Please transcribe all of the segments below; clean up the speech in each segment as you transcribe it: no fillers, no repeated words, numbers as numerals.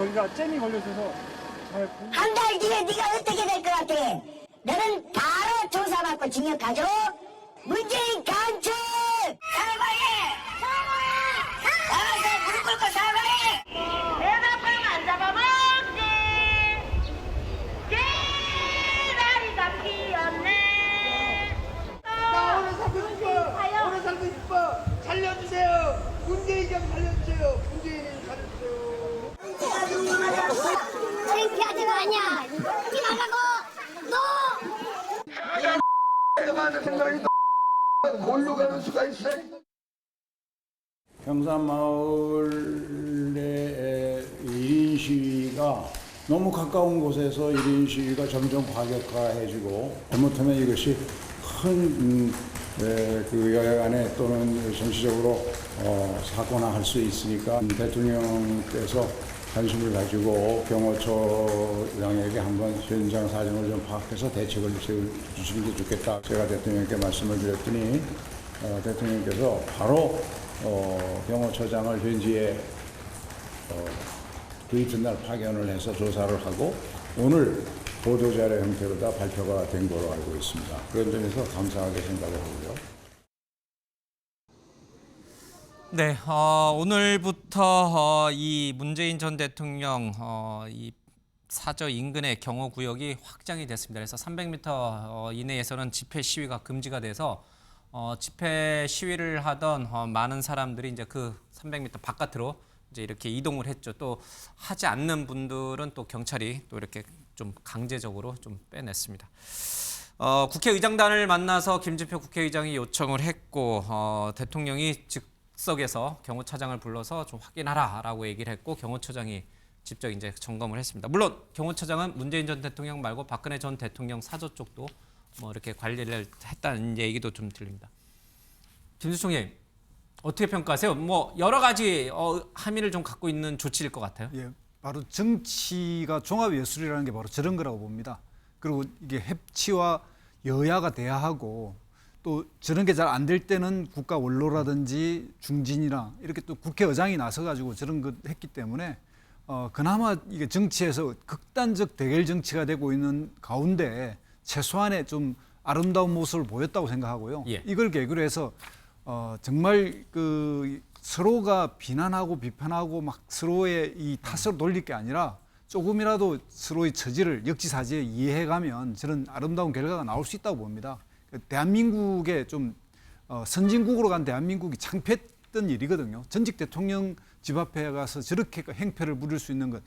여기가 잼이 걸려있어서 잘 한 달 뒤에 네가 어떻게 될 것 같아? 너는 바로 조사받고 징역 가죠? 문재인 간첩! 사과해! 나가서 무릎 꿇고 사과해! 대답하면 안 잡아먹지. 개다리가 피었네. 나 오래 살고 싶어. 오래 살고 싶어. 살려주세요. 문재인 좀 살려주세요. 문재인 좀 살려주세요. 창피하지 마냐? 웃지 말라고! 너! 하는 생각이 뭘로 가는 수가 있어? 경산마을의 1인 시위가 너무 가까운 곳에서 1인 시위가 점점 과격화해지고 잘못하면 이것이 큰 그 여야간에 또는 정치적으로 사고나 할 수 있으니까 대통령께서 관심을 가지고 경호처장에게 한번 현장 사정을 좀 파악해서 대책을 세워주시는 게 좋겠다. 제가 대통령께 말씀을 드렸더니 대통령께서 바로 경호처장을 현지에 그 이튿날 파견을 해서 조사를 하고 오늘 보도자료 형태로 다 발표가 된 걸로 알고 있습니다. 그런 점에서 감사하게 생각을 하고요. 네, 오늘부터 이 문재인 전 대통령 이 사저 인근의 경호구역이 확장이 됐습니다. 그래서 300m 이내에서는 집회 시위가 금지가 돼서 집회 시위를 하던 많은 사람들이 이제 그 300m 바깥으로 이제 이렇게 이동을 했죠. 또 하지 않는 분들은 또 경찰이 또 이렇게 좀 강제적으로 좀 빼냈습니다. 국회의장단을 만나서 김진표 국회의장이 요청을 했고 대통령이 즉석에서 경호처장을 불러서 좀 확인하라라고 얘기를 했고 경호처장이 직접 이제 점검을 했습니다. 물론 경호처장은 문재인 전 대통령 말고 박근혜 전 대통령 사저 쪽도 뭐 이렇게 관리를 했다는 얘기도 좀 들립니다. 김수총님 어떻게 평가하세요? 뭐 여러 가지 함의를 좀 갖고 있는 조치일 것 같아요. 예, 바로 정치가 종합예술이라는 게 바로 저런 거라고 봅니다. 그리고 이게 협치와 여야가 대화하고 또 저런 게 잘 안 될 때는 국가 원로라든지 중진이랑 이렇게 또 국회의장이 나서가지고 저런 것 했기 때문에 그나마 이게 정치에서 극단적 대결 정치가 되고 있는 가운데 최소한의 좀 아름다운 모습을 보였다고 생각하고요. 예. 이걸 계기로 해서 정말 그 서로가 비난하고 비판하고 막 서로의 이 탓으로 돌릴 게 아니라 조금이라도 서로의 처지를 역지사지에 이해해가면 저런 아름다운 결과가 나올 수 있다고 봅니다. 대한민국의 좀 선진국으로 간 대한민국이 창피했던 일이거든요. 전직 대통령 집 앞에 가서 저렇게 행패를 부릴 수 있는 것,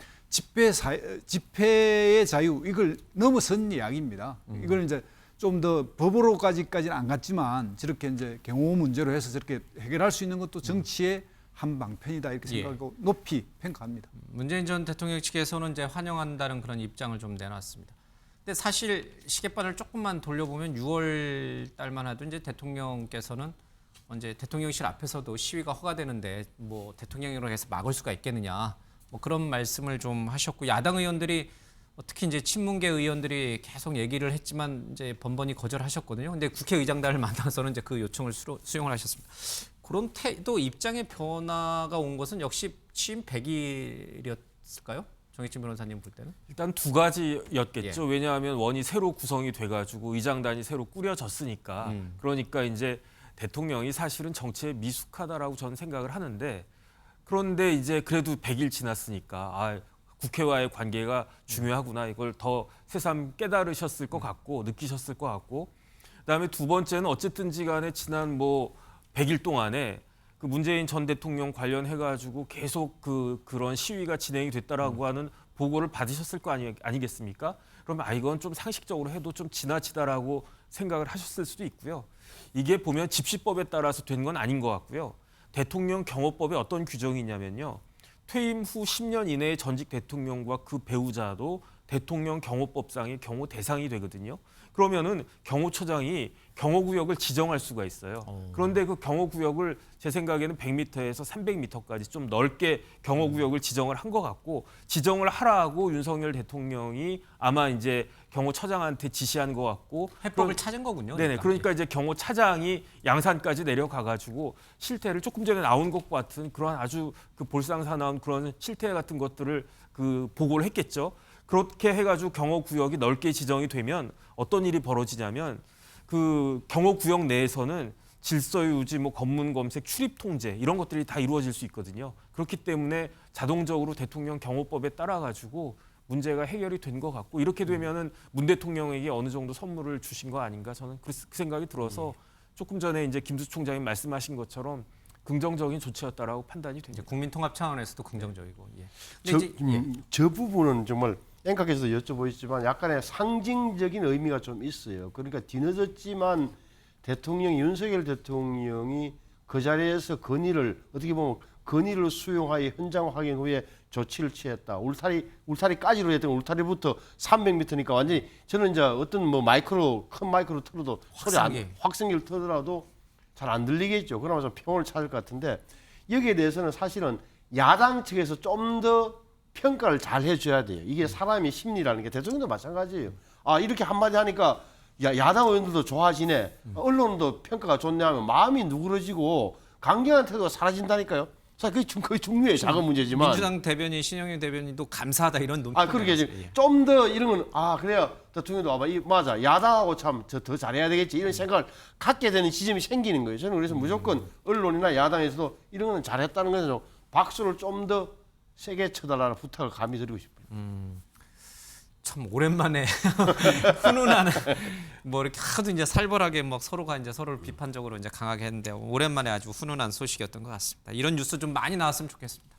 집회의 자유 이걸 넘어선 이야기입니다. 이걸 이제 좀 더 법으로까지는 안 갔지만 저렇게 이제 경호 문제로 해서 저렇게 해결할 수 있는 것도 정치의 한 방편이다 이렇게 생각하고 높이 평가합니다. 문재인 전 대통령 측에서는 이제 환영한다는 그런 입장을 좀 내놨습니다. 근데 사실 시계바늘 조금만 돌려보면 6월 달만 해도 이제 대통령께서는 이제 대통령실 앞에서도 시위가 허가되는데 뭐 대통령으로 해서 막을 수가 있겠느냐 뭐 그런 말씀을 좀 하셨고 야당 의원들이 특히 이제 친문계 의원들이 계속 얘기를 했지만 이제 번번이 거절하셨거든요. 근데 국회의장단을 만나서는 이제 그 요청을 수용을 하셨습니다. 그런 태도 입장의 변화가 온 것은 역시 취임 100일이었을까요? 정혜진 변호사님 볼 때는? 일단 두 가지였겠죠. 예. 왜냐하면 원이 새로 구성이 돼가지고 의장단이 새로 꾸려졌으니까. 그러니까 이제 대통령이 사실은 정치에 미숙하다라고 저는 생각을 하는데 그런데 이제 그래도 100일 지났으니까 국회와의 관계가 중요하구나 이걸 더 새삼 깨달으셨을 것 같고 느끼셨을 것 같고 그다음에 두 번째는 어쨌든지 간에 지난 100일 동안에 그 문재인 전 대통령 관련해가지고 계속 그런 시위가 진행이 됐다라고 하는 보고를 받으셨을 거 아니겠습니까? 그러면 이건 좀 상식적으로 해도 좀 지나치다라고 생각을 하셨을 수도 있고요. 이게 보면 집시법에 따라서 된 건 아닌 것 같고요. 대통령 경호법에 어떤 규정이 있냐면요. 퇴임 후 10년 이내의 전직 대통령과 그 배우자도 대통령 경호법상의 경호 대상이 되거든요. 그러면은 경호처장이 경호구역을 지정할 수가 있어요. 그런데 그 경호구역을 제 생각에는 100m에서 300m까지 좀 넓게 경호구역을 지정을 한 것 같고, 지정을 하라고 윤석열 대통령이 아마 이제 경호처장한테 지시한 것 같고, 해법을 찾은 거군요. 네네. 그러니까 이제 경호차장이 양산까지 내려가가지고 실태를 조금 전에 나온 것 같은 그런 아주 그 볼상사나운 그런 실태 같은 것들을 그 보고를 했겠죠. 그렇게 해가지고 경호구역이 넓게 지정이 되면 어떤 일이 벌어지냐면 그 경호구역 내에서는 질서 유지, 뭐 검문 검색, 출입 통제 이런 것들이 다 이루어질 수 있거든요. 그렇기 때문에 자동적으로 대통령 경호법에 따라 가지고 문제가 해결이 된 것 같고, 이렇게 되면은 문 대통령에게 어느 정도 선물을 주신 거 아닌가, 저는 그 생각이 들어서 조금 전에 이제 김수 총장이 말씀하신 것처럼 긍정적인 조치였다라고 판단이 이제 됩니다. 국민 통합 차원에서도 긍정적이고. 예. 저, 근데 이제, 저 부분은 정말 앵커께서도 여쭤보셨지만 약간의 상징적인 의미가 좀 있어요. 그러니까 뒤늦었지만 대통령 윤석열 대통령이 그 자리에서 건의를 어떻게 보면 건의를 수용하여 현장 확인 후에 조치를 취했다. 울타리까지로 했던 울타리부터 300m니까 완전히 저는 이제 어떤 뭐 큰 마이크로 틀어도 확성기를 틀더라도 잘 안 들리겠죠. 그나마 좀 평온을 찾을 것 같은데, 여기에 대해서는 사실은 야당 측에서 좀 더 평가를 잘 해줘야 돼요. 이게 사람의 심리라는 게 대통령도 마찬가지예요. 아, 이렇게 한마디 하니까 야당 의원들도 좋아지네, 언론도 평가가 좋네 하면 마음이 누그러지고 강경한 태도가 사라진다니까요. 사실 그게 중요해요. 작은 문제지만. 민주당 대변인 신영일 대변인도 감사하다 이런 논평을 그러게 했어요. 좀 더 이런 건 그래야 대통령도 와봐. 맞아. 야당하고 참 더 잘해야 되겠지. 이런 생각을 갖게 되는 지점이 생기는 거예요. 저는 그래서 무조건 언론이나 야당에서도 이런 거는 잘했다는 것은 박수를 좀 더 세게 쳐달라는 부탁을 감히 드리고 싶어요. 참 오랜만에 훈훈한 뭐 이렇게 하도 이제 살벌하게 막 서로가 이제 서로를 비판적으로 이제 강하게 했는데 오랜만에 아주 훈훈한 소식이었던 것 같습니다. 이런 뉴스 좀 많이 나왔으면 좋겠습니다.